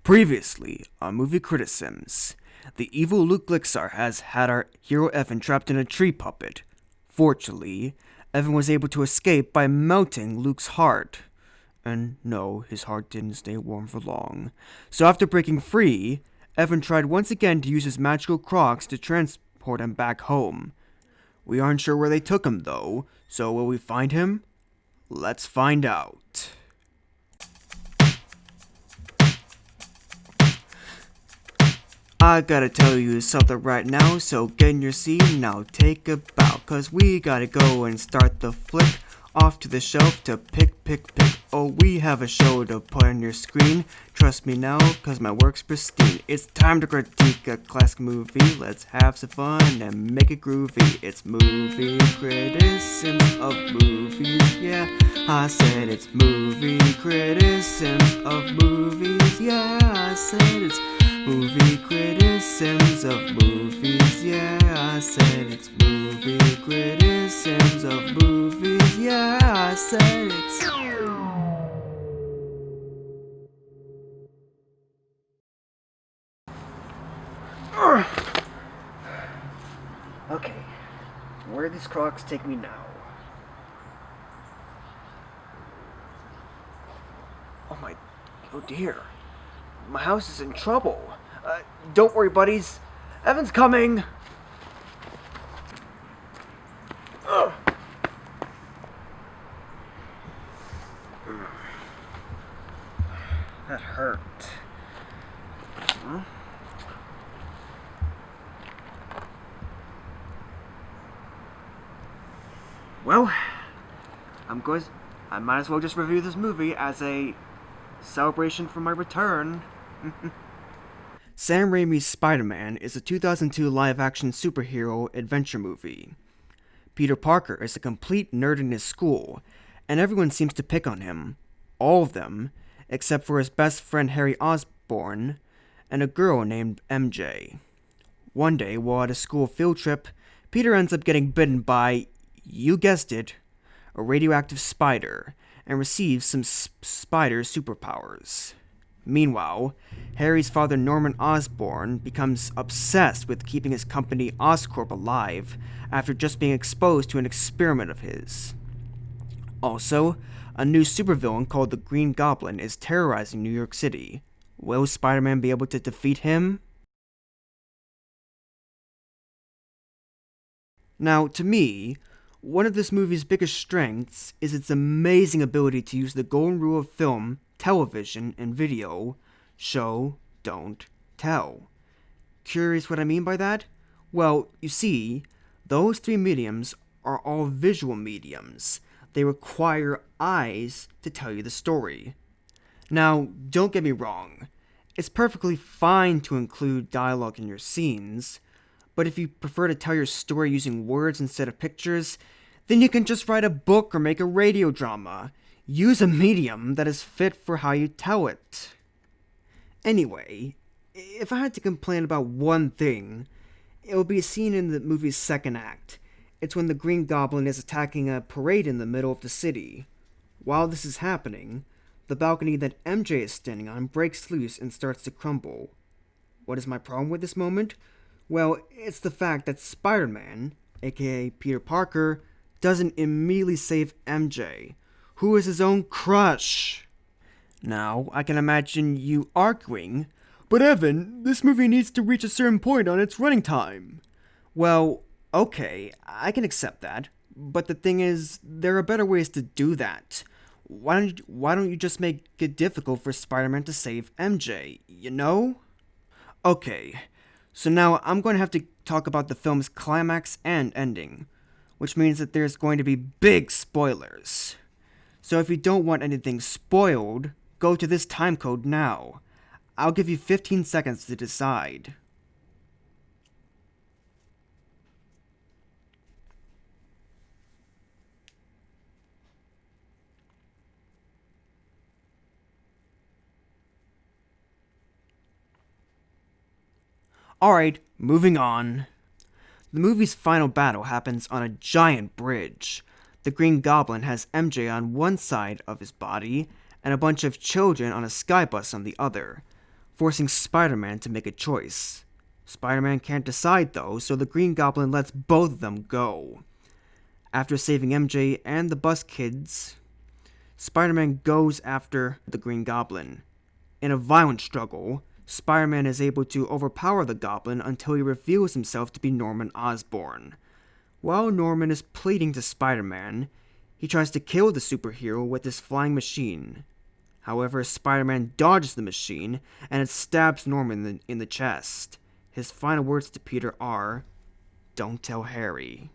Previously on movie Criticisms, the evil Luke Lixar has had our hero Evan trapped in a tree puppet. Fortunately, Evan was able to escape by melting Luke's heart. And no, his heart didn't stay warm for long. So after breaking free, Evan tried once again to use his magical crocs to transport him back home. We aren't sure where they took him though, so will we find him? Let's find out. I gotta tell you something right now, so get in your seat and now take a bow, cause we gotta go and start the flick. Off to the shelf to pick. Oh, we have a show to put on your screen. Trust me now, cause my work's pristine. It's time to critique a classic movie. Let's have some fun and make it groovy. It's movie criticisms of movies, yeah. I said it's movie criticisms of movies, yeah. I said it's movie criticisms of movies, yeah. I said it's movie criticisms of movies, yeah. I said it's... Okay, where do these crocs take me now? Oh dear. My house is in trouble. Don't worry, buddies. Evan's coming. Ugh. That hurt. Huh? Well, I might as well just review this movie as a celebration for my return. Sam Raimi's Spider-Man is a 2002 live-action superhero adventure movie. Peter Parker is a complete nerd in his school, and everyone seems to pick on him. All of them, except for his best friend Harry Osborn and a girl named MJ. One day, while at a school field trip, Peter ends up getting bitten by, you guessed it, a radioactive spider, and receives some spider superpowers. Meanwhile, Harry's father Norman Osborn becomes obsessed with keeping his company Oscorp alive after just being exposed to an experiment of his. Also, a new supervillain called the Green Goblin is terrorizing New York City. Will Spider-Man be able to defeat him? Now, to me, one of this movie's biggest strengths is its amazing ability to use the golden rule of film, television, and video: show, don't, tell. Curious what I mean by that? Well, you see, those three mediums are all visual mediums. They require eyes to tell you the story. Now, don't get me wrong. It's perfectly fine to include dialogue in your scenes, but if you prefer to tell your story using words instead of pictures, then you can just write a book or make a radio drama. Use a medium that is fit for how you tell it. Anyway, if I had to complain about one thing, it would be a scene in the movie's second act. It's when the Green Goblin is attacking a parade in the middle of the city. While this is happening, the balcony that MJ is standing on breaks loose and starts to crumble. What is my problem with this moment? Well, it's the fact that Spider-Man, aka Peter Parker, doesn't immediately save MJ, who is his own crush. Now, I can imagine you arguing, but Evan, this movie needs to reach a certain point on its running time. Well, okay, I can accept that, but the thing is, there are better ways to do that. Why don't you just make it difficult for Spider-Man to save MJ, you know? Okay, so now I'm going to have to talk about the film's climax and ending, which means that there's going to be big spoilers. So if you don't want anything spoiled, go to this timecode now. I'll give you 15 seconds to decide. Alright, moving on. The movie's final battle happens on a giant bridge. The Green Goblin has MJ on one side of his body, and a bunch of children on a sky bus on the other. forcing Spider-Man to make a choice. Spider-Man can't decide though, so the Green Goblin lets both of them go. After saving MJ and the bus kids, Spider-Man goes after the Green Goblin. In a violent struggle, Spider-Man is able to overpower the Goblin until he reveals himself to be Norman Osborn. While Norman is pleading to Spider-Man, he tries to kill the superhero with his flying machine. However, Spider-Man dodges the machine and it stabs Norman in the chest. His final words to Peter are, "Don't tell Harry."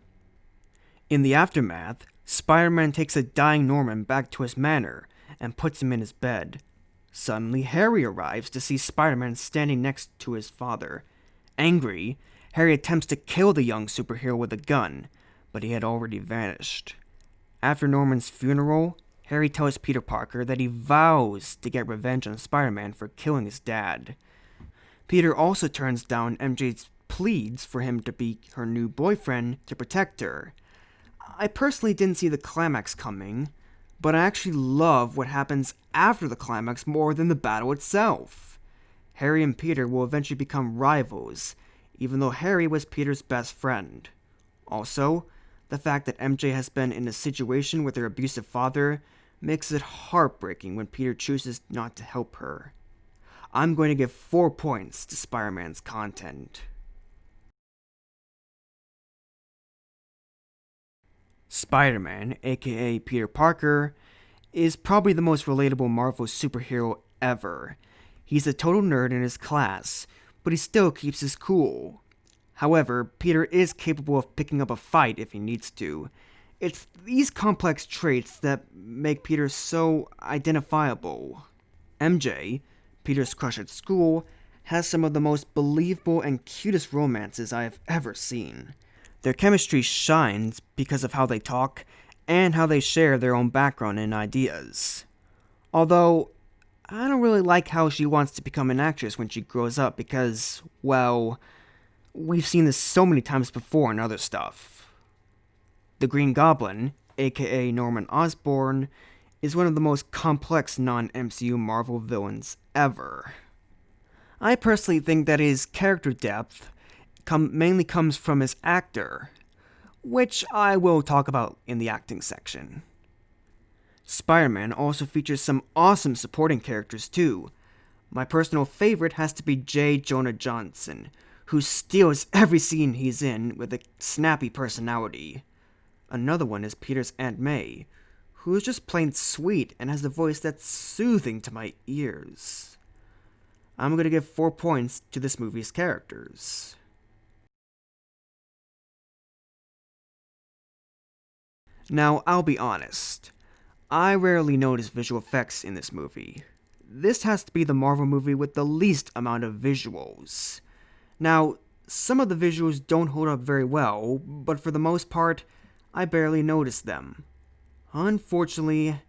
In the aftermath, Spider-Man takes a dying Norman back to his manor and puts him in his bed. Suddenly, Harry arrives to see Spider-Man standing next to his father. Angry, Harry attempts to kill the young superhero with a gun, but he had already vanished. After Norman's funeral, Harry tells Peter Parker that he vows to get revenge on Spider-Man for killing his dad. Peter also turns down MJ's pleads for him to be her new boyfriend to protect her. I personally didn't see the climax coming, but I actually love what happens after the climax more than the battle itself. Harry and Peter will eventually become rivals, even though Harry was Peter's best friend. Also, the fact that MJ has been in a situation with her abusive father makes it heartbreaking when Peter chooses not to help her. I'm going to give 4 points to Spider-Man's content. Spider-Man, aka Peter Parker, is probably the most relatable Marvel superhero ever. He's a total nerd in his class, but he still keeps his cool. However, Peter is capable of picking up a fight if he needs to. It's these complex traits that make Peter so identifiable. MJ, Peter's crush at school, has some of the most believable and cutest romances I have ever seen. Their chemistry shines because of how they talk and how they share their own background and ideas. Although, I don't really like how she wants to become an actress when she grows up because, well, we've seen this so many times before in other stuff. The Green Goblin, aka Norman Osborn, is one of the most complex non-MCU Marvel villains ever. I personally think that his character depth mainly comes from his actor, which I will talk about in the acting section. Spider-Man also features some awesome supporting characters too. My personal favorite has to be J. Jonah Jameson, who steals every scene he's in with a snappy personality. Another one is Peter's Aunt May, who is just plain sweet and has a voice that's soothing to my ears. I'm going to give 4 points to this movie's characters. Now, I'll be honest. I rarely notice visual effects in this movie. This has to be the Marvel movie with the least amount of visuals. Now, some of the visuals don't hold up very well, but for the most part, I barely notice them. Unfortunately,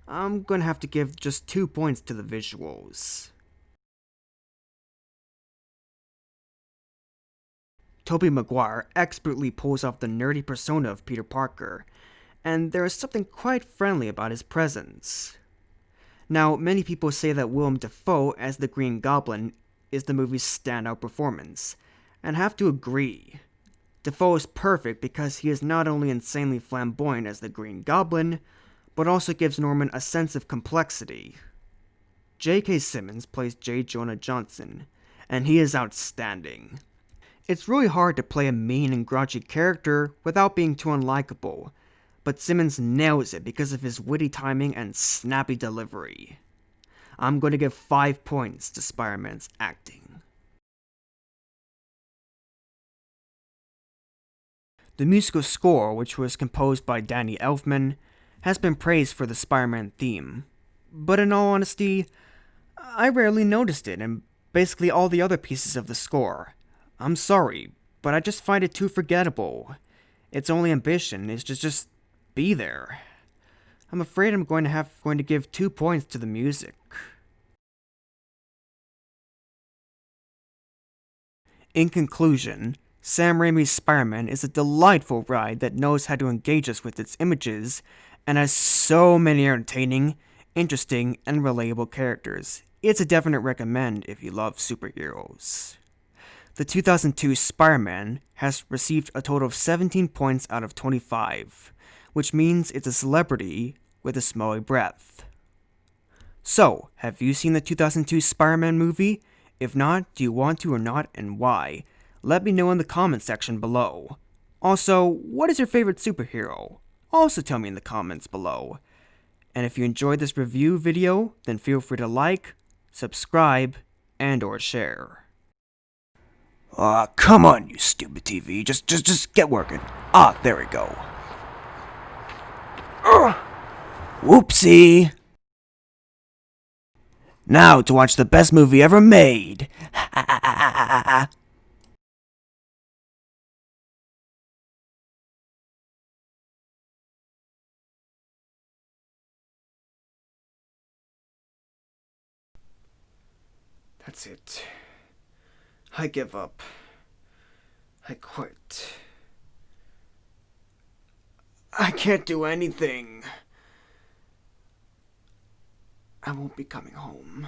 I'm gonna have to give just 2 points to the visuals. Tobey Maguire expertly pulls off the nerdy persona of Peter Parker, and there is something quite friendly about his presence. Now, many people say that Willem Dafoe as the Green Goblin is the movie's standout performance, and I have to agree. Dafoe is perfect because he is not only insanely flamboyant as the Green Goblin, but also gives Norman a sense of complexity. J.K. Simmons plays J. Jonah Jameson, and he is outstanding. It's really hard to play a mean and grouchy character without being too unlikable, but Simmons nails it because of his witty timing and snappy delivery. I'm going to give 5 points to Spider-Man's acting. The musical score, which was composed by Danny Elfman, has been praised for the Spider-Man theme. But in all honesty, I rarely noticed it in basically all the other pieces of the score. I'm sorry, but I just find it too forgettable. Its only ambition is to just be there. I'm afraid I'm going to give 2 points to the music. In conclusion, Sam Raimi's Spider-Man is a delightful ride that knows how to engage us with its images and has so many entertaining, interesting, and relatable characters. it's a definite recommend if you love superheroes. The 2002 Spider-Man has received a total of 17 points out of 25, which means it's a celebrity with a smelly breath. So, have you seen the 2002 Spider-Man movie? If not, do you want to or not, and why? Let me know in the comment section below. Also, what is your favorite superhero? Also tell me in the comments below. And if you enjoyed this review video, then feel free to like, subscribe, and/or share. Aw, come on, you stupid TV. Just get working. Ah, there we go. Whoopsie. Now to watch the best movie ever made. That's it. I give up. I quit. I can't do anything. I won't be coming home.